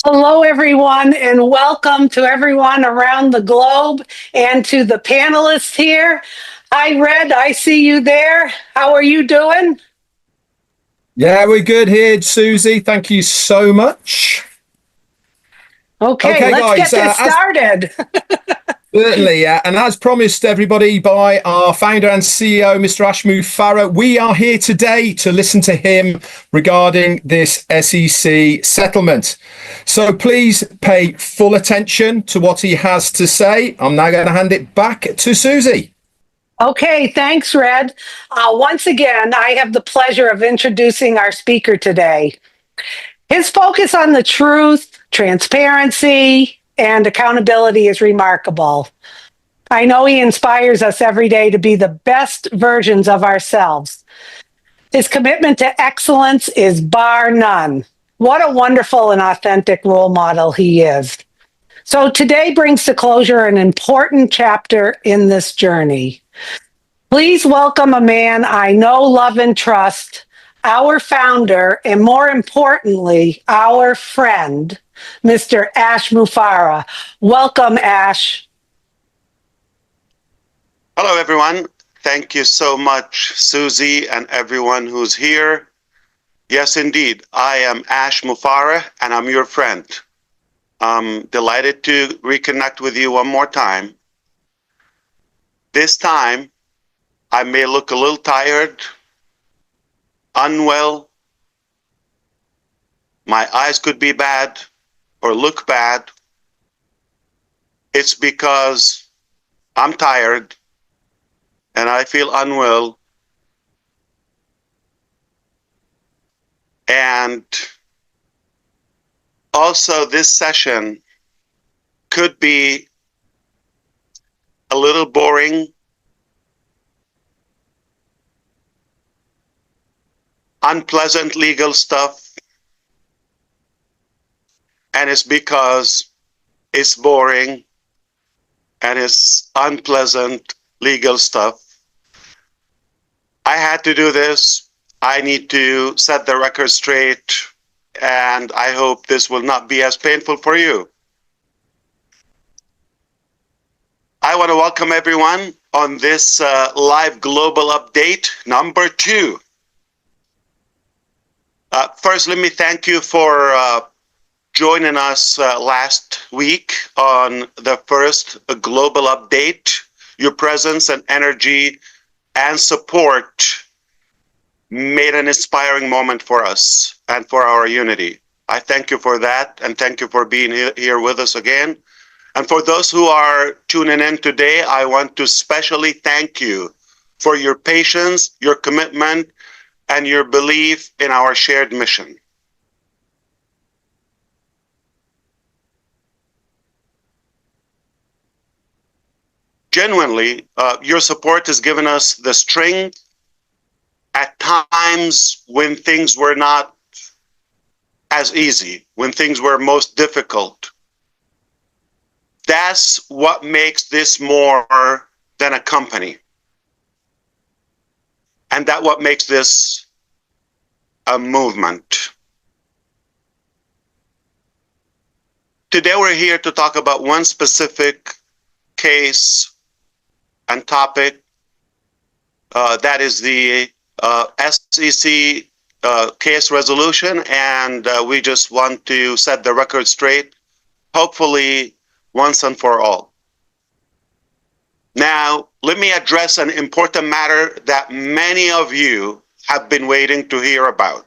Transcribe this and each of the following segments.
Hello, everyone, and welcome to everyone around the globe and to the panelists here. Hi, Red, I see you there. How are you doing? Yeah, we're good here, Susie. Thank you so much. Okay, Okay, let's guys, get this as started. certainly, and as promised everybody by our founder and CEO, Mr. Ash Mufareh, we are here today to listen to him regarding this SEC settlement. So please pay full attention to what he has to say. I'm now going to hand it back to Susie. Okay, thanks, Red. Once again, I have the pleasure of introducing our speaker today. His focus on the truth, transparency, and accountability is remarkable. I know he inspires us every day to be the best versions of ourselves. His commitment to excellence is bar none. What a wonderful and authentic role model he is. So today brings to closure an important chapter in this journey. Please welcome a man I know, love, and trust, our founder, and more importantly, our friend, Mr. Ash Mufareh. Welcome, Ash. Hello, everyone. Thank you so much, Susie, and everyone who's here. Yes, indeed. I am Ash Mufareh, and I'm your friend. I'm delighted to reconnect with you one more time. This time, I may look a little tired, unwell. My eyes could be bad or look bad. It's because I'm tired and I feel unwell. And also, this session could be a little boring, unpleasant legal stuff, and it's because it's boring and it's unpleasant legal stuff. I had to do this. I need to set the record straight, and I hope this will not be as painful for you. I want to welcome everyone on this live global update number 2. First, let me thank you for joining us last week on the first global update. Your presence and energy and support made an inspiring moment for us and for our unity. I thank you for that, and thank you for being here with us again. And for those who are tuning in today, I want to specially thank you for your patience, your commitment, and your belief in our shared mission. Genuinely, your support has given us the strength at times when things were not as easy, when things were most difficult. That's what makes this more than a company. And that's what makes this a movement. Today we're here to talk about one specific case and topic, that is the SEC case resolution, and we just want to set the record straight, hopefully once and for all. Now, let me address an important matter that many of you have been waiting to hear about.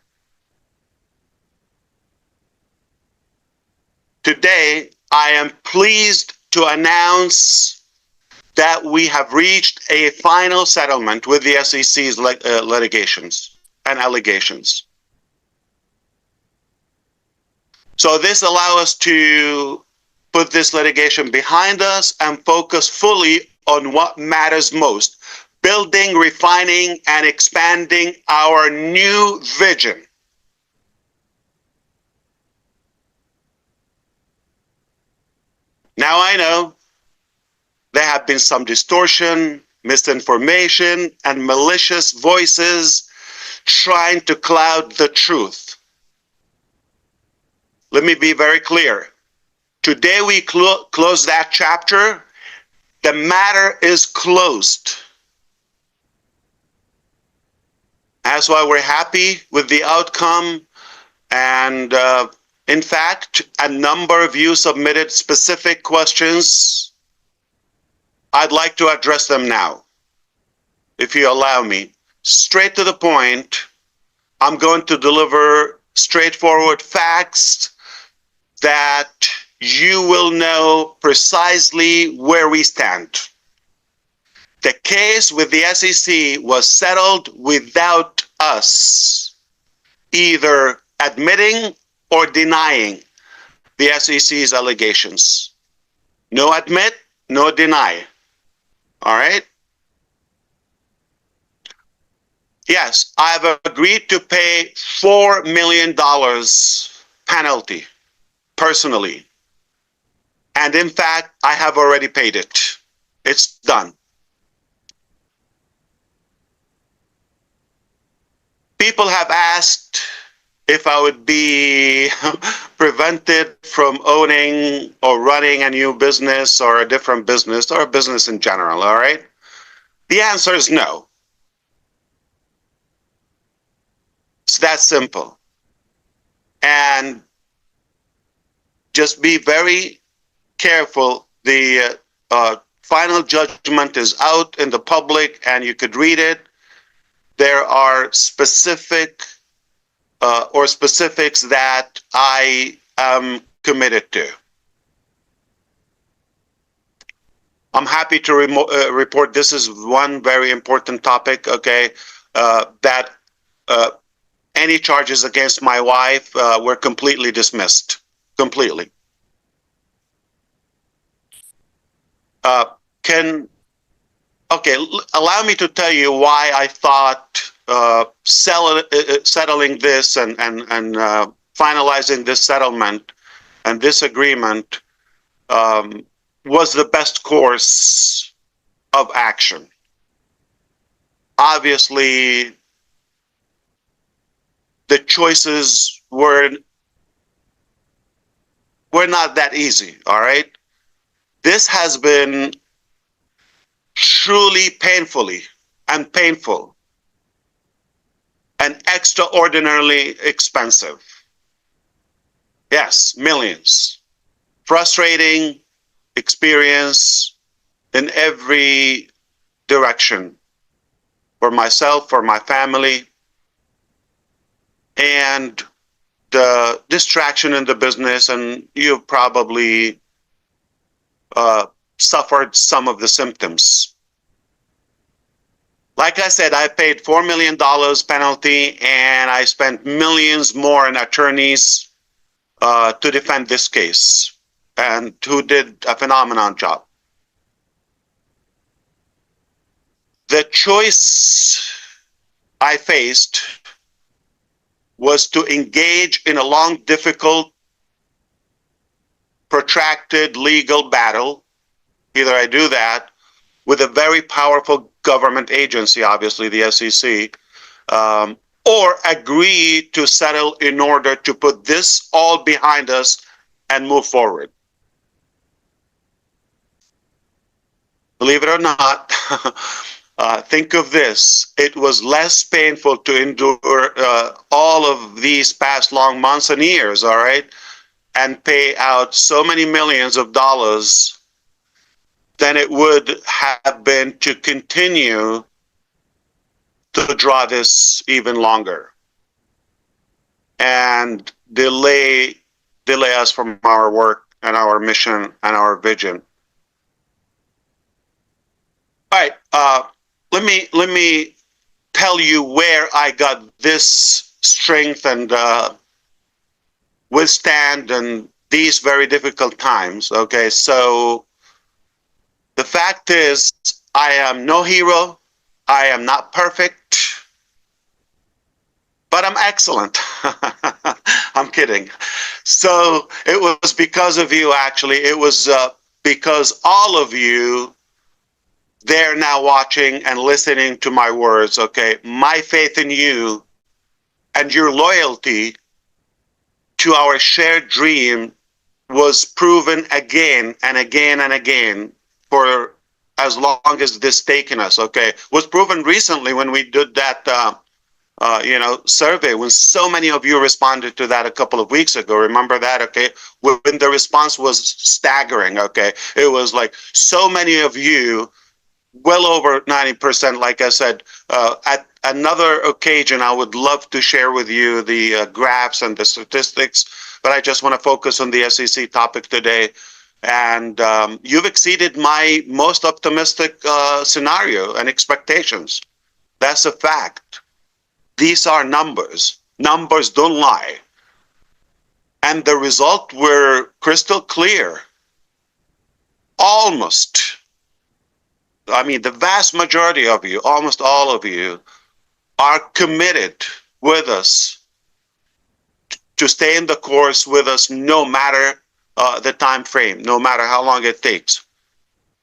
Today, I am pleased to announce that we have reached a final settlement with the SEC's litigations and allegations. So this allows us to put this litigation behind us and focus fully on what matters most: building, refining, and expanding our new vision. Now I know there have been some distortion, misinformation, and malicious voices trying to cloud the truth. let me be very clear. Today we close that chapter. The matter is closed. That's why we're happy with the outcome. And in fact, a number of you submitted specific questions. I'd like to address them now, if you allow me. Straight to the point, I'm going to deliver straightforward facts that you will know precisely where we stand. The case with the SEC was settled without us either admitting or denying the SEC's allegations. No admit, no deny. All right? Yes, I've agreed to pay $4 million penalty personally. And in fact, I have already paid it. It's done. People have asked if I would be prevented from owning or running a new business or a different business or a business in general, all right? The answer is no. It's that simple. And just be very careful. The final judgment is out in the public and you could read it. There are specifics that I am committed to. I'm happy to report this is one very important topic, okay, that any charges against my wife were completely dismissed, completely. Allow me to tell you why I thought settling this and finalizing this settlement and this agreement was the best course of action. Obviously, the choices were not that easy, all right? This has been truly painful and extraordinarily expensive. Yes, millions. Frustrating experience in every direction for myself, for my family, and the distraction in the business, and you've probably suffered some of the symptoms. Like I said, I paid $4 million penalty and I spent millions more in attorneys to defend this case, and who did a phenomenal job. The choice I faced was to engage in a long, difficult, protracted legal battle. Either I do that with a very powerful government agency, obviously the SEC, or agree to settle in order to put this all behind us and move forward. Believe it or not, think of this. It was less painful to endure all of these past long months and years, all right, and pay out so many millions of dollars than it would have been to continue to draw this even longer and delay us from our work and our mission and our vision. All right, let me tell you where I got this strength and withstand in these very difficult times. Okay, so the fact is, I am no hero. I am not perfect, but I'm excellent. I'm kidding. So it was because of you, actually. It was because all of you, they're now watching and listening to my words, okay? My faith in you and your loyalty to our shared dream was proven again and again and again for as long as this taken us. Okay, was proven recently when we did that survey, when so many of you responded to that a couple of weeks ago. Remember that? Okay, when the response was staggering. Okay, it was like so many of you, well over 90%. Like I said, at another occasion, I would love to share with you the graphs and the statistics, but I just want to focus on the SEC topic today. And you've exceeded my most optimistic scenario and expectations. That's a fact. These are numbers. Numbers don't lie. And the result were crystal clear. Almost. I mean, the vast majority of you, almost all of you, are committed with us to stay in the course with us no matter the time frame, no matter how long it takes.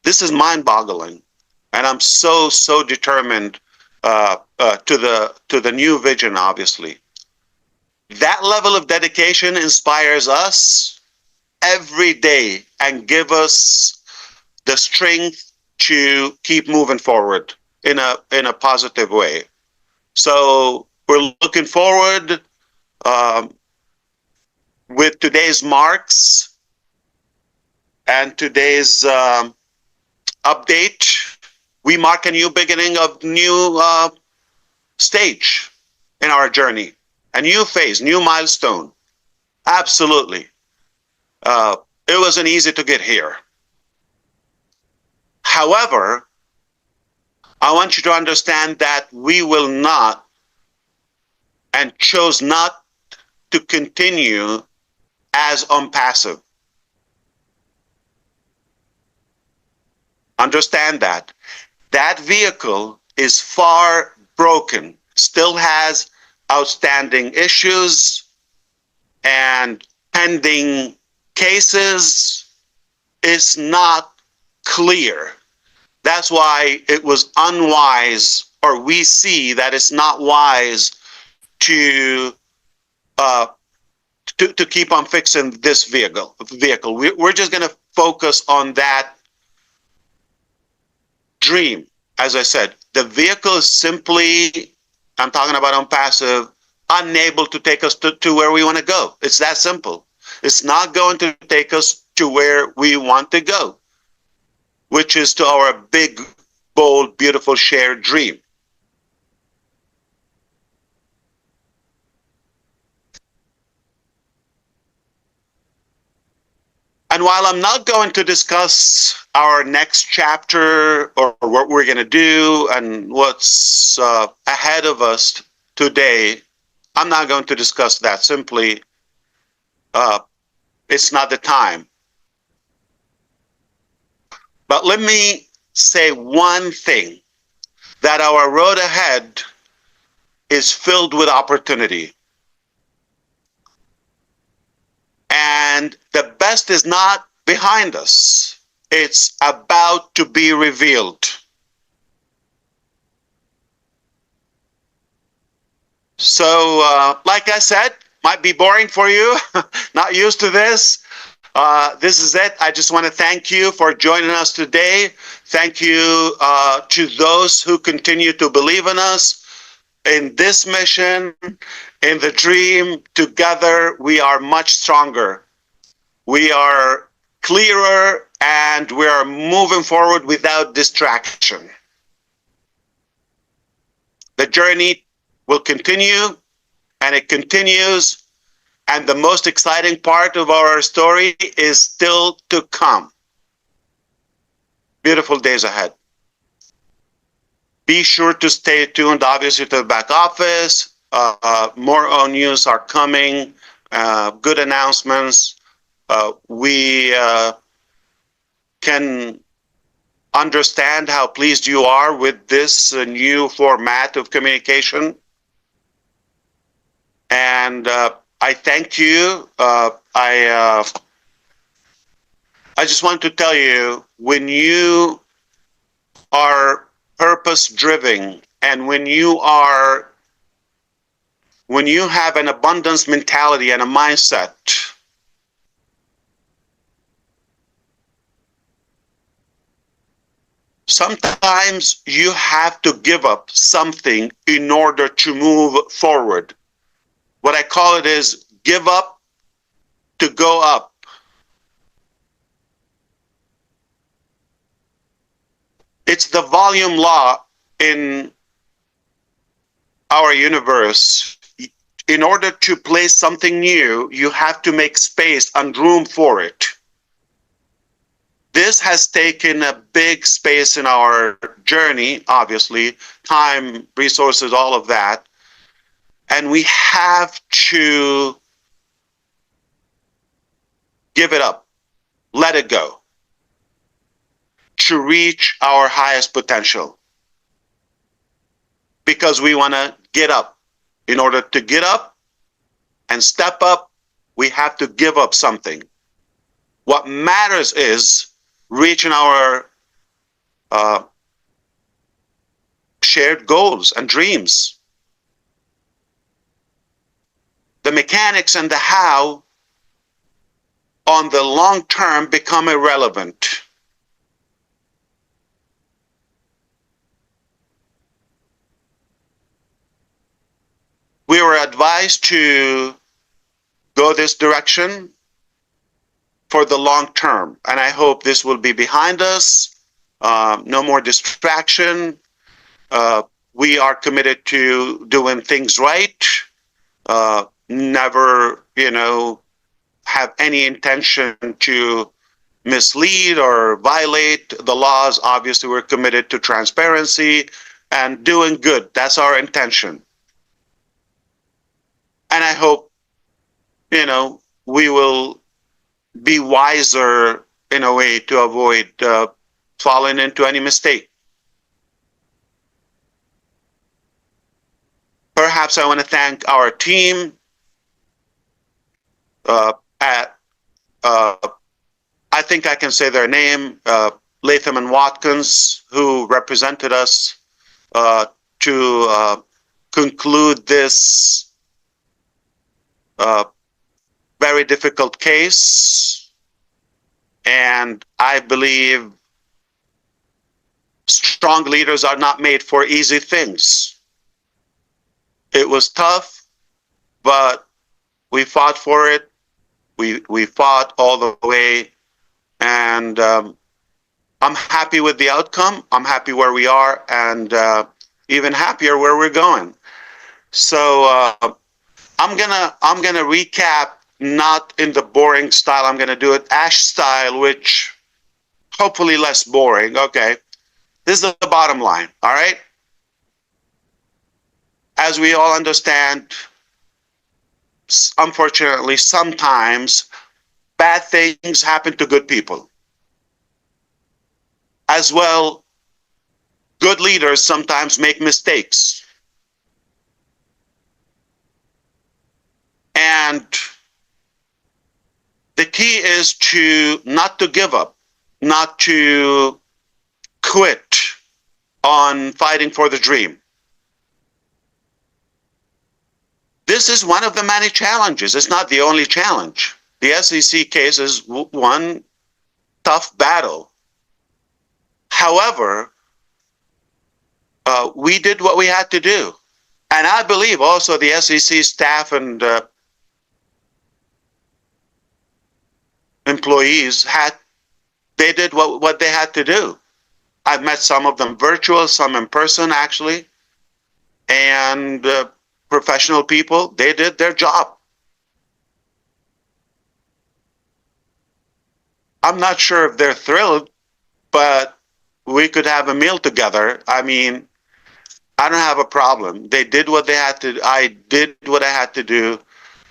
This is mind-boggling. And I'm so determined to the new vision, obviously. That level of dedication inspires us every day and give us the strength to keep moving forward in a positive way. So we're looking forward with today's marks and today's update. We mark a new beginning of new stage in our journey, a new phase, new milestone. Absolutely. It wasn't easy to get here. However, I want you to understand that we will not and chose not to continue as unpassive. Understand that. That vehicle is far broken, still has outstanding issues and pending cases. Is not clear. That's why it was unwise, or we see that it's not wise to keep on fixing this vehicle. We're just going to focus on that dream. As I said, the vehicle is simply, I'm talking about unpassive, unable to take us to where we want to go. It's that simple. It's not going to take us to where we want to go, which is to our big, bold, beautiful shared dream. And while I'm not going to discuss our next chapter or what we're going to do and what's ahead of us today, I'm not going to discuss that. Simply, it's not the time. But let me say one thing, that our road ahead is filled with opportunity. And the best is not behind us. It's about to be revealed. So, like I said, might be boring for you, not used to this. This is it. I just want to thank you for joining us today. Thank you to those who continue to believe in us, in this mission, in the dream. Together, we are much stronger. We are clearer, and we are moving forward without distraction. The journey will continue, and it continues. And the most exciting part of our story is still to come. Beautiful days ahead. Be sure to stay tuned, obviously, to the back office. More news are coming. Good announcements. We can understand how pleased you are with this new format of communication. And I thank you. I just want to tell you, when you are purpose driven and when you are when you have an abundance mentality and a mindset, sometimes you have to give up something in order to move forward. What I call it is give up to go up. It's the volume law in our universe. In order to place something new, you have to make space and room for it. This has taken a big space in our journey, obviously, time, resources, all of that. And we have to give it up, let it go, to reach our highest potential. Because we want to get up. In order to get up and step up, we have to give up something. What matters is reaching our shared goals and dreams. The mechanics and the how on the long term become irrelevant. We were advised to go this direction for the long term, and I hope this will be behind us. No more distraction. We are committed to doing things right. Never, have any intention to mislead or violate the laws. Obviously, we're committed to transparency and doing good. That's our intention. And I hope, we will be wiser in a way to avoid falling into any mistake. Perhaps I want to thank our team I think I can say their name, Latham and Watkins, who represented us to conclude this very difficult case. And I believe strong leaders are not made for easy things. It was tough, but we fought for it. We fought all the way, and I'm happy with the outcome. I'm happy where we are, and even happier where we're going. So I'm gonna recap, not in the boring style. I'm gonna do it Ash style, which hopefully less boring. Okay, this is the bottom line. All right. As we all understand, unfortunately, sometimes bad things happen to good people. As well, good leaders sometimes make mistakes. And the key is not to give up, not to quit on fighting for the dream. This is one of the many challenges. It's not the only challenge. The SEC case is one tough battle. However, we did what we had to do. And I believe also the SEC staff and employees they did what they had to do. I've met some of them virtual, some in person actually, and professional people. They did their job. I'm not sure if they're thrilled, but we could have a meal together. I mean, I don't have a problem. They did what they had to. I did what I had to do.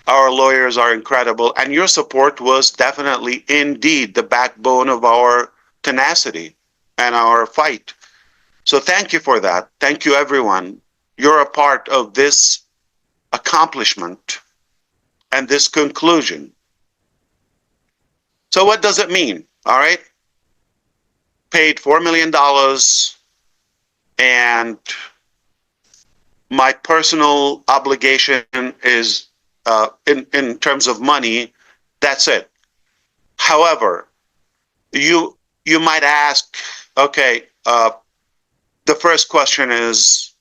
Our lawyers are incredible, and your support was definitely, indeed, the backbone of our tenacity and our fight. So thank you for that. Thank you, everyone. You're a part of this accomplishment and this conclusion. So what does it mean? All right. Paid $4 million, and my personal obligation is in terms of money. That's it. However, you might ask, okay, the first question is,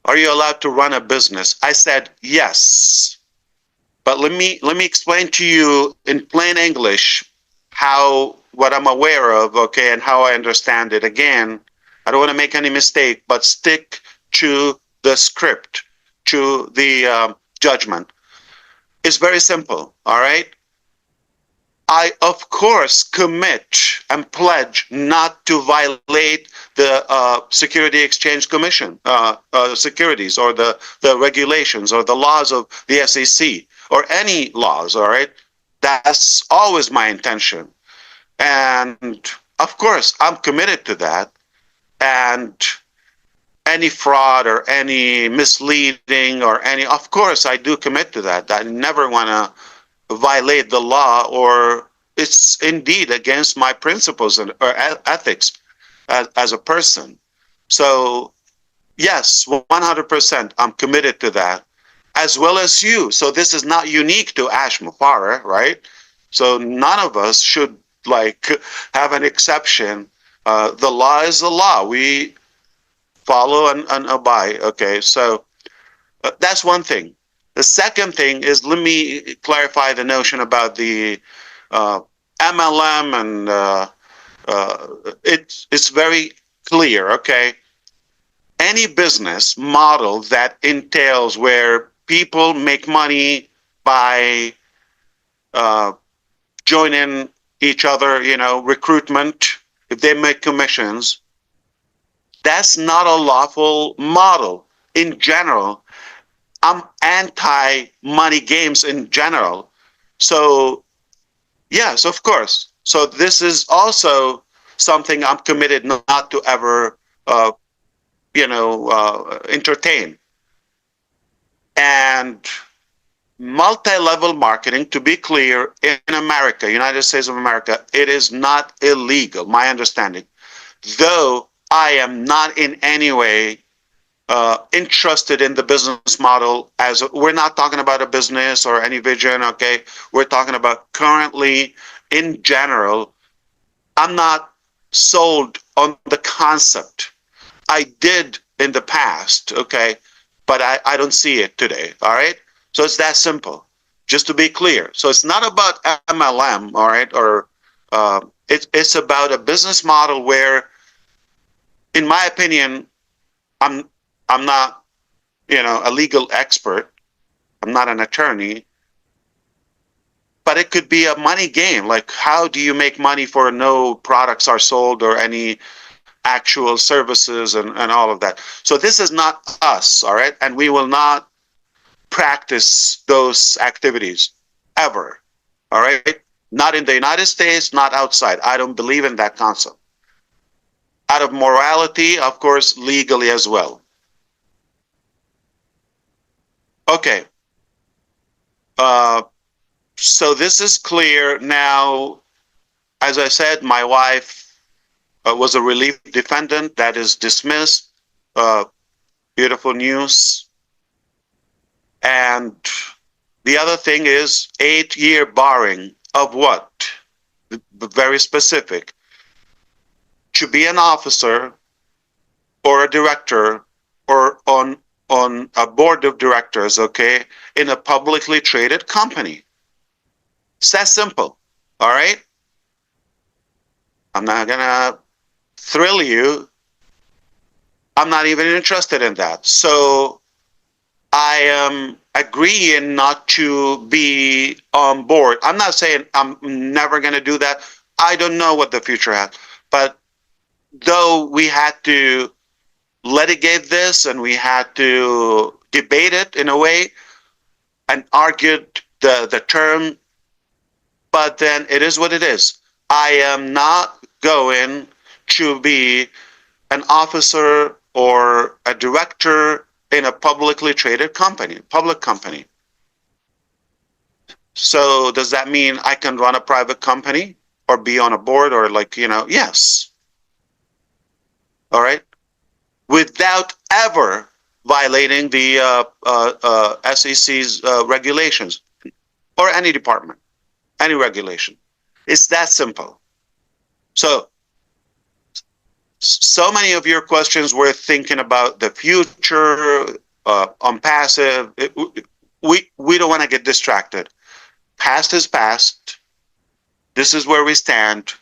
are you allowed to run a business? I said yes, but let me explain to you in plain English how what I'm aware of, okay, and how I understand it. Again, I don't want to make any mistake, but stick to the script, to the judgment. It's very simple, all right? I, of course, commit and pledge not to violate the Security Exchange Commission securities or the regulations or the laws of the SEC or any laws, all right? That's always my intention. And of course, I'm committed to that. And any fraud or any misleading or any, of course, I do commit to that. I never want to violate the law, or it's indeed against my principles and or ethics as a person. So yes, 100%, I'm committed to that, as well as you. So this is not unique to Ash Mufareh, right? So none of us should like have an exception. The law is the law. We follow and abide. Okay, so that's one thing. The second thing is, let me clarify the notion about the MLM, and it's very clear. Okay, any business model that entails where people make money by uh, joining each other, you know, recruitment, if they make commissions, that's not a lawful model in general. I'm anti money games in general. So, yes, of course. So, this is also something I'm committed not to ever, entertain. And multi level marketing, to be clear, in America, United States of America, it is not illegal, my understanding. Though I am not in any way interested in the business model, as we're not talking about a business or any vision, okay? We're talking about currently, in general, I'm not sold on the concept. I did in the past, okay? But I don't see it today, all right? So it's that simple, just to be clear. So it's not about MLM, all right? Or it's about a business model where, in my opinion, I'm I'm not, a legal expert. I'm not an attorney, but it could be a money game. Like, how do you make money for no products are sold or any actual services and all of that? So this is not us, all right? And we will not practice those activities ever, all right? Not in the United States, not outside. I don't believe in that concept. Out of morality, of course, legally as well. Okay. Uh, so this is clear now. As I said, my wife was a relief defendant that is dismissed. Beautiful news. And the other thing is 8-year barring of what? Very specific. To be an officer or a director or on a board of directors, okay, in a publicly traded company. It's that simple, all right? I'm not gonna thrill you. I'm not even interested in that. So I am agreeing not to be on board. I'm not saying I'm never gonna do that. I don't know what the future has. But though we had to litigate this and we had to debate it in a way and argued the term, but then it is what it is. I am not going to be an officer or a director in a publicly traded company, public company. So does that mean I can run a private company or be on a board or yes. All right. without ever violating the SEC's regulations or any department, any regulation. It's that simple. So many of your questions were thinking about the future, on passive. We don't want to get distracted. Past is past. This is where we stand.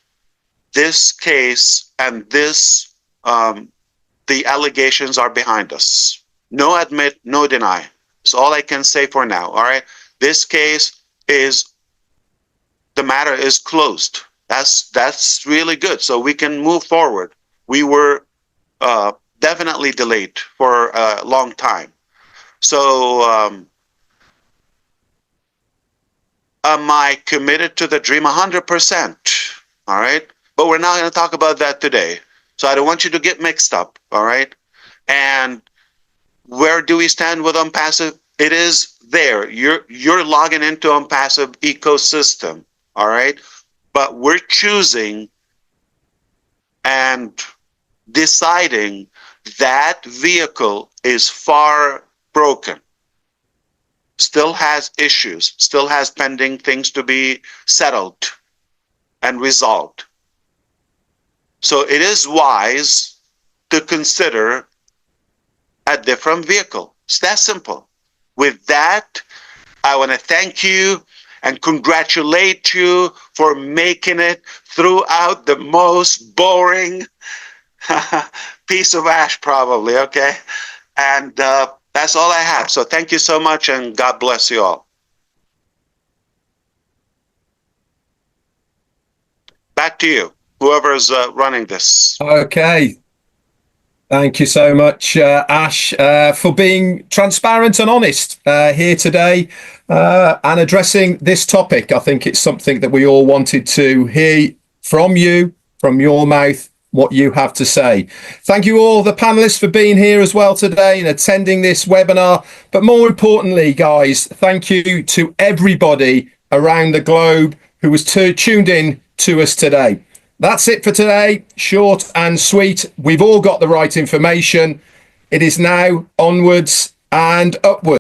This case and this, the allegations are behind us. No admit, no deny. That's all I can say for now. All right. This case the matter is closed. That's really good. So we can move forward. We were definitely delayed for a long time. So am I committed to the dream? 100%. All right. But we're not going to talk about that today. So I don't want you to get mixed up. All right. And where do we stand with OnPassive? It is there. You're logging into OnPassive ecosystem. All right. But we're choosing and deciding that vehicle is far broken, still has issues, still has pending things to be settled and resolved. So it is wise to consider a different vehicle. It's that simple. With that, I want to thank you and congratulate you for making it throughout the most boring piece of ash, probably, okay? And that's all I have. So thank you so much, and God bless you all. Back to you, whoever's running this. Okay. Thank you so much, Ash, for being transparent and honest here today and addressing this topic. I think it's something that we all wanted to hear from you, from your mouth, what you have to say. Thank you all, the panelists, for being here as well today and attending this webinar. But more importantly, guys, thank you to everybody around the globe who was tuned in to us today. That's it for today. Short and sweet. We've all got the right information. It is now onwards and upwards.